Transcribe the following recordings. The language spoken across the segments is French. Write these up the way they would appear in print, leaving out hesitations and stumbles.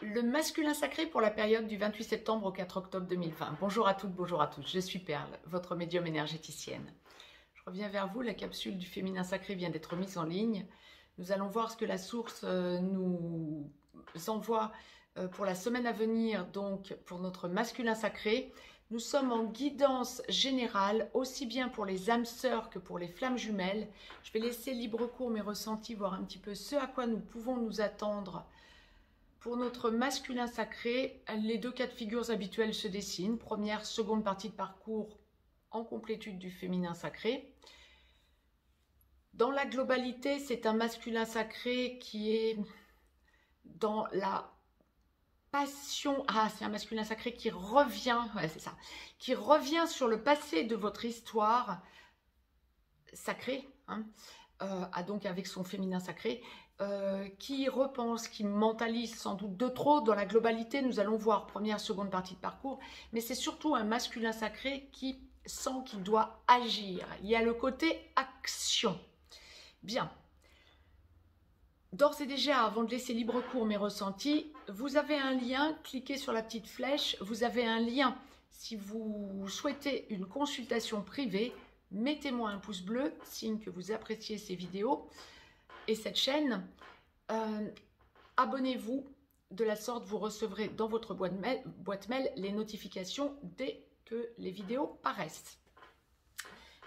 Le masculin sacré pour la période du 28 septembre au 4 octobre 2020. Bonjour à toutes, bonjour à tous. Je suis Perle, votre médium énergéticienne. Je reviens vers vous. La capsule du féminin sacré vient d'être mise en ligne. Nous allons voir ce que la source nous envoie pour la semaine à venir, donc pour notre masculin sacré. Nous sommes en guidance générale, aussi bien pour les âmes sœurs que pour les flammes jumelles. Je vais laisser libre cours mes ressentis, voir un petit peu ce à quoi nous pouvons nous attendre. Pour notre masculin sacré, les deux cas de figure habituels se dessinent. Première, seconde partie de parcours en complétude du féminin sacré. Dans la globalité, c'est un masculin sacré qui est dans la passion. Ah, c'est un masculin sacré qui revient, ouais, c'est ça, qui revient sur le passé de votre histoire sacrée, hein, donc avec son féminin sacré. Qui repense, qui mentalise sans doute de trop. Dans la globalité, nous allons voir première, seconde partie de parcours, mais c'est surtout un masculin sacré qui sent qu'il doit agir. Il y a le côté action. Bien. D'ores et déjà, avant de laisser libre cours mes ressentis, vous avez un lien, cliquez sur la petite flèche, vous avez un lien. Si vous souhaitez une consultation privée, mettez-moi un pouce bleu, signe que vous appréciez ces vidéos et cette chaîne. Abonnez-vous, de la sorte vous recevrez dans votre boîte mail les notifications dès que les vidéos paraissent.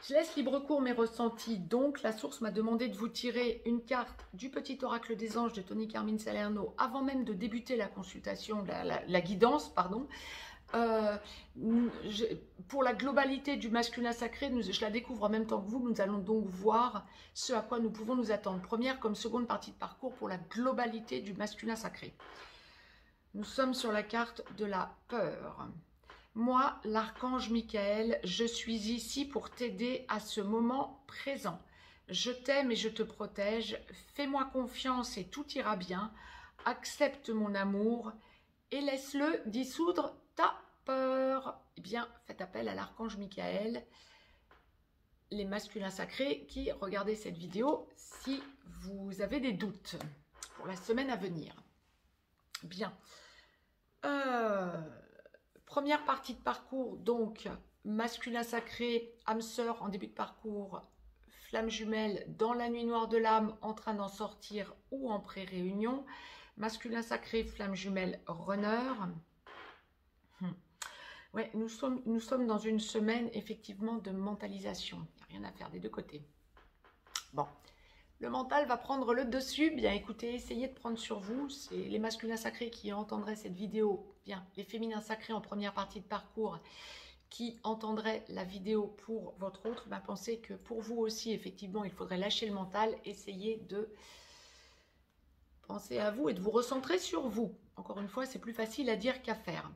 Je laisse libre cours mes ressentis. Donc la source m'a demandé de vous tirer une carte du petit oracle des anges de Tony Carmine Salerno avant même de débuter la consultation, la guidance, pardon. Pour la globalité du masculin sacré, je la découvre en même temps que vous. Nous allons donc voir ce à quoi nous pouvons nous attendre. Première comme seconde partie de parcours pour la globalité du masculin sacré. Nous sommes sur la carte de la peur. Moi, l'archange Michael, je suis ici pour t'aider à ce moment présent. Je t'aime et je te protège. Fais-moi confiance et tout ira bien. Accepte mon amour et laisse-le dissoudre ta peur. Eh bien, faites appel à l'archange Michael, les masculins sacrés qui regardez cette vidéo si vous avez des doutes pour la semaine à venir. Bien. Première partie de parcours, donc masculin sacré, âme sœur en début de parcours, flamme jumelle dans la nuit noire de l'âme en train d'en sortir ou en pré-réunion. Masculin sacré, flamme jumelle, runner. Ouais, nous sommes dans une semaine effectivement de mentalisation. Il n'y a rien à faire des deux côtés. Bon, le mental va prendre le dessus. Bien écoutez, essayez de prendre sur vous. C'est les masculins sacrés qui entendraient cette vidéo. Bien, les féminins sacrés en première partie de parcours qui entendraient la vidéo pour votre autre. Ben, pensez que pour vous aussi, effectivement, il faudrait lâcher le mental. Essayez de penser à vous et de vous recentrer sur vous. Encore une fois, c'est plus facile à dire qu'à faire.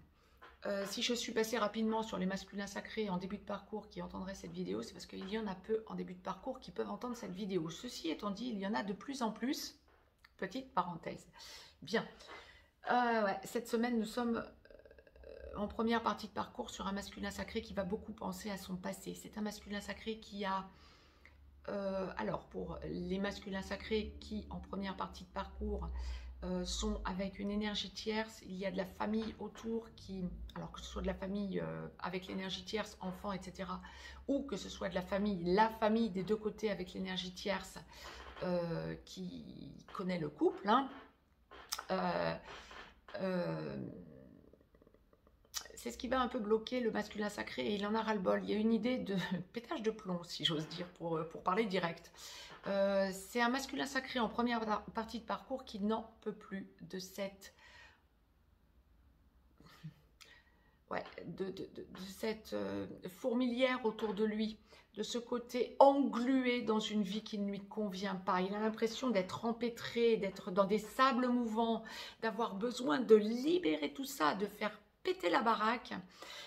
Si je suis passée rapidement sur les masculins sacrés en début de parcours qui entendraient cette vidéo, c'est parce qu'il y en a peu en début de parcours qui peuvent entendre cette vidéo. Ceci étant dit, il y en a de plus en plus. Petite parenthèse. Bien. Ouais, cette semaine, nous sommes en première partie de parcours sur un masculin sacré qui va beaucoup penser à son passé. C'est un masculin sacré qui a... alors, pour les masculins sacrés qui, en première partie de parcours, sont avec une énergie tierce, il y a de la famille autour qui, alors que ce soit de la famille avec l'énergie tierce, enfants, etc., ou que ce soit de la famille des deux côtés avec l'énergie tierce qui connaît le couple, hein, c'est ce qui va un peu bloquer le masculin sacré et il en a ras-le-bol. Il y a une idée de pétage de plomb, si j'ose dire, pour parler direct. C'est un masculin sacré en première partie de parcours qui n'en peut plus de cette, cette fourmilière autour de lui, de ce côté englué dans une vie qui ne lui convient pas. Il a l'impression d'être empêtré, d'être dans des sables mouvants, d'avoir besoin de libérer tout ça, de faire péter la baraque.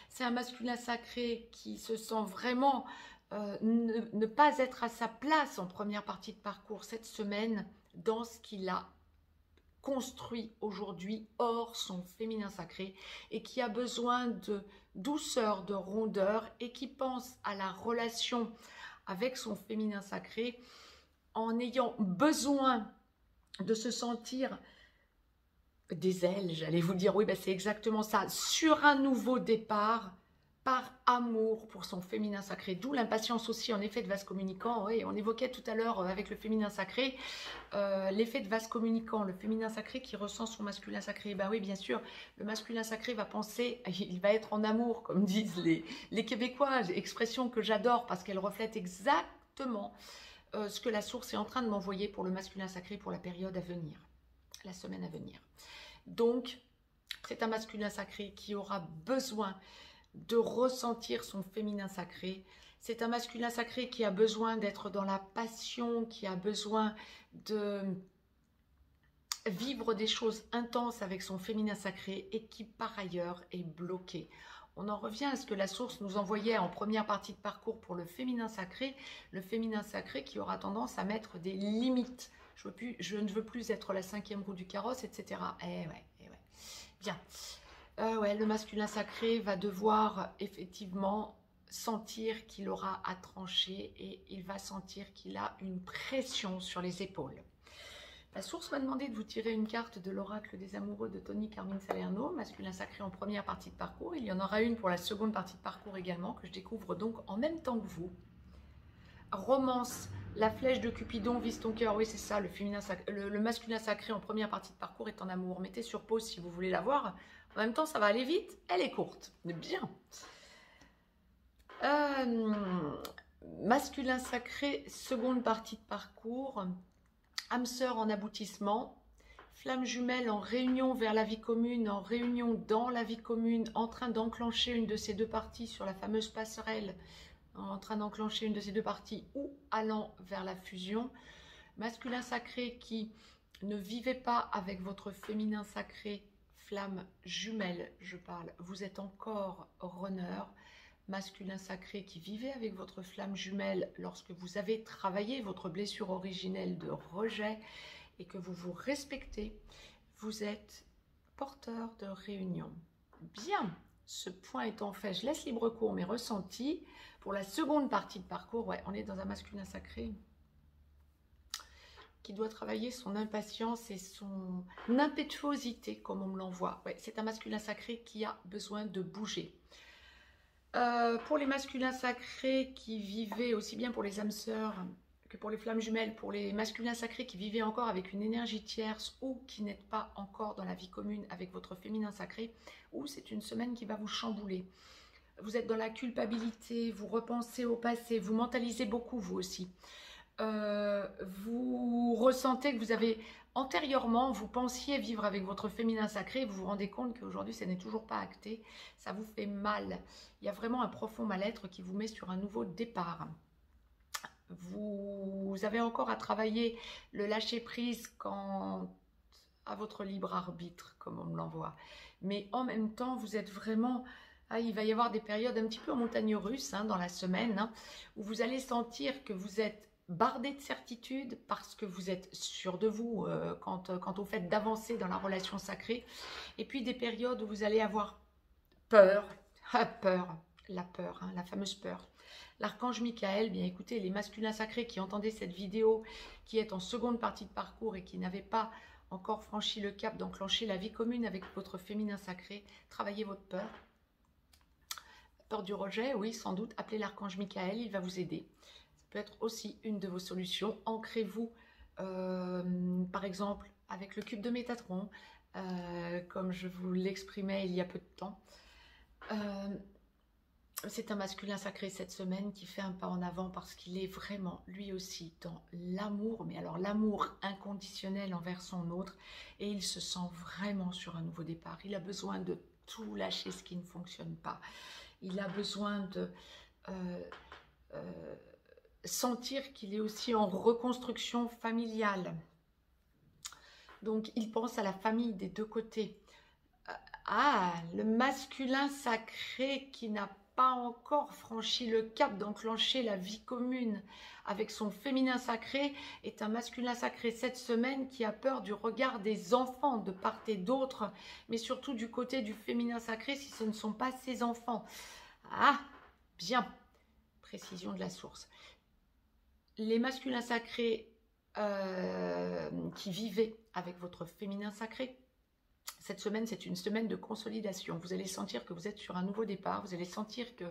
C'est un masculin sacré qui se sent vraiment ne pas être à sa place en première partie de parcours cette semaine dans ce qu'il a construit aujourd'hui hors son féminin sacré et qui a besoin de douceur, de rondeur et qui pense à la relation avec son féminin sacré en ayant besoin de se sentir des ailes, j'allais vous dire. Oui, ben c'est exactement ça. Sur un nouveau départ, par amour pour son féminin sacré. D'où l'impatience aussi, en effet, de vase communicant. Oui, on évoquait tout à l'heure avec le féminin sacré, l'effet de vase communicant, le féminin sacré qui ressent son masculin sacré. Ben oui, bien sûr, le masculin sacré va penser, il va être en amour, comme disent les Québécois, expression que j'adore parce qu'elle reflète exactement ce que la source est en train de m'envoyer pour le masculin sacré pour la période à venir, la semaine à venir. Donc, c'est un masculin sacré qui aura besoin de ressentir son féminin sacré. C'est un masculin sacré qui a besoin d'être dans la passion, qui a besoin de vivre des choses intenses avec son féminin sacré et qui par ailleurs est bloqué. On en revient à ce que la source nous envoyait en première partie de parcours pour le féminin sacré qui aura tendance à mettre des limites. Je ne veux plus être la 5e roue du carrosse, etc. Eh ouais. Bien. Ouais, le masculin sacré va devoir effectivement sentir qu'il aura à trancher et il va sentir qu'il a une pression sur les épaules. La source m'a demandé de vous tirer une carte de l'oracle des amoureux de Tony Carmine Salerno, masculin sacré en première partie de parcours. Il y en aura une pour la seconde partie de parcours également, que je découvre donc en même temps que vous. Romance, la flèche de Cupidon vise ton cœur. Oui, c'est ça, le masculin sacré en première partie de parcours est en amour. Mettez sur pause si vous voulez la voir. En même temps, ça va aller vite. Elle est courte. Bien. Masculin sacré, seconde partie de parcours. Âme sœur en aboutissement. Flamme jumelle en réunion vers la vie commune, en réunion dans la vie commune, en train d'enclencher une de ces deux parties sur la fameuse passerelle, en train d'enclencher une de ces deux parties ou allant vers la fusion. Masculin sacré qui ne vivait pas avec votre féminin sacré, flamme jumelle, je parle, vous êtes encore runner. Masculin sacré qui vivait avec votre flamme jumelle lorsque vous avez travaillé votre blessure originelle de rejet et que vous vous respectez, vous êtes porteur de réunion. Bien, ce point étant fait, je laisse libre cours mes ressentis. Pour la seconde partie de parcours, ouais, on est dans un masculin sacré qui doit travailler son impatience et son impétuosité, comme on me l'envoie. Ouais, c'est un masculin sacré qui a besoin de bouger. Pour les masculins sacrés qui vivaient, aussi bien pour les âmes sœurs que pour les flammes jumelles, pour les masculins sacrés qui vivaient encore avec une énergie tierce ou qui n'êtes pas encore dans la vie commune avec votre féminin sacré, ou c'est une semaine qui va vous chambouler. Vous êtes dans la culpabilité, vous repensez au passé, vous mentalisez beaucoup vous aussi. Vous ressentez que vous avez antérieurement, vous pensiez vivre avec votre féminin sacré, vous vous rendez compte qu'aujourd'hui, ça n'est toujours pas acté, ça vous fait mal. Il y a vraiment un profond mal-être qui vous met sur un nouveau départ. Vous avez encore à travailler le lâcher-prise quant à votre libre arbitre, comme on me l'envoie. Mais en même temps, vous êtes vraiment... il va y avoir des périodes un petit peu en montagne russe dans la semaine, où vous allez sentir que vous êtes bardé de certitude parce que vous êtes sûr de vous quant au fait d'avancer dans la relation sacrée. Et puis des périodes où vous allez avoir peur, la peur, la fameuse peur. L'archange Michael, bien écoutez, les masculins sacrés qui entendaient cette vidéo, qui est en seconde partie de parcours et qui n'avaient pas encore franchi le cap d'enclencher la vie commune avec votre féminin sacré, travaillez votre peur. Peur du rejet, oui, sans doute, appelez l'archange Michael, il va vous aider. Ça peut être aussi une de vos solutions. Ancrez-vous, par exemple, avec le cube de Métatron, comme je vous l'exprimais il y a peu de temps. C'est un masculin sacré cette semaine qui fait un pas en avant parce qu'il est vraiment, lui aussi, dans l'amour, mais alors l'amour inconditionnel envers son autre, et il se sent vraiment sur un nouveau départ. Il a besoin de tout lâcher ce qui ne fonctionne pas. Il a besoin de sentir qu'il est aussi en reconstruction familiale. Donc, il pense à la famille des deux côtés. Le masculin sacré qui n'a pas encore franchi le cap d'enclencher la vie commune avec son féminin sacré est un masculin sacré cette semaine qui a peur du regard des enfants de part et d'autre, mais surtout du côté du féminin sacré si ce ne sont pas ses enfants. Bien, précision de la source. Les masculins sacrés qui vivaient avec votre féminin sacré, Cette semaine, c'est une semaine de consolidation. Vous allez sentir que vous êtes sur un nouveau départ. Vous allez sentir que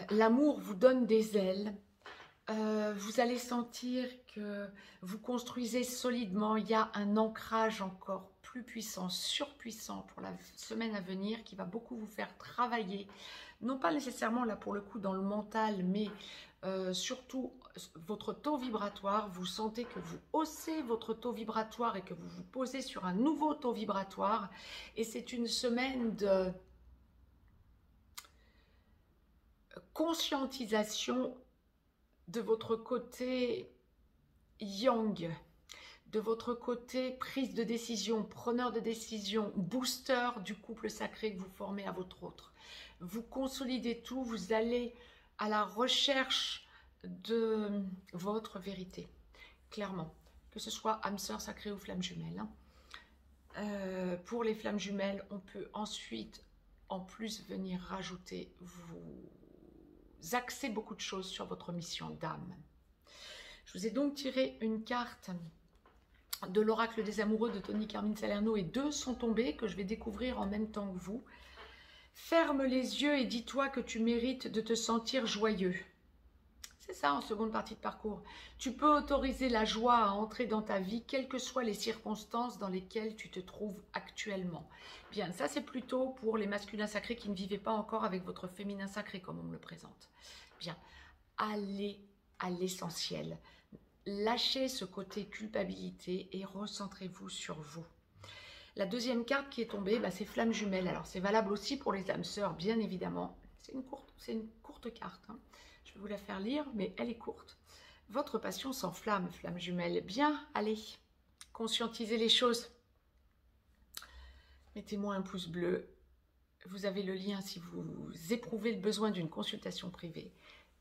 l'amour vous donne des ailes. Vous allez sentir que vous construisez solidement. Il y a un ancrage encore plus puissant, surpuissant pour la semaine à venir qui va beaucoup vous faire travailler. Non pas nécessairement là pour le coup dans le mental, mais surtout votre taux vibratoire. Vous sentez que vous haussez votre taux vibratoire et que vous vous posez sur un nouveau taux vibratoire. Et c'est une semaine de conscientisation de votre côté yang, de votre côté prise de décision, preneur de décision, booster du couple sacré que vous formez à votre autre. Vous consolidez tout, vous allez à la recherche de votre vérité, clairement, que ce soit âme sœur sacrée ou flamme jumelle. Pour les flammes jumelles, on peut ensuite, en plus, venir rajouter, vous axez beaucoup de choses sur votre mission d'âme. Je vous ai donc tiré une carte de l'oracle des amoureux de Tony Carmine Salerno et 2 sont tombés que je vais découvrir en même temps que vous. Ferme les yeux et dis-toi que tu mérites de te sentir joyeux. C'est ça en seconde partie de parcours. Tu peux autoriser la joie à entrer dans ta vie, quelles que soient les circonstances dans lesquelles tu te trouves actuellement. Bien, ça c'est plutôt pour les masculins sacrés qui ne vivaient pas encore avec votre féminin sacré comme on me le présente. Bien, allez à l'essentiel. Lâchez ce côté culpabilité et recentrez-vous sur vous. La deuxième carte qui est tombée, bah, c'est flamme jumelle. Alors c'est valable aussi pour les âmes sœurs, bien évidemment. C'est une courte carte, hein. Je vais vous la faire lire, mais elle est courte. Votre passion s'enflamme, flamme jumelle. Bien, allez, conscientisez les choses. Mettez-moi un pouce bleu. Vous avez le lien si vous éprouvez le besoin d'une consultation privée.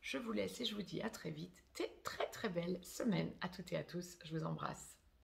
Je vous laisse et je vous dis à très vite. Très très belle semaine à toutes et à tous. Je vous embrasse.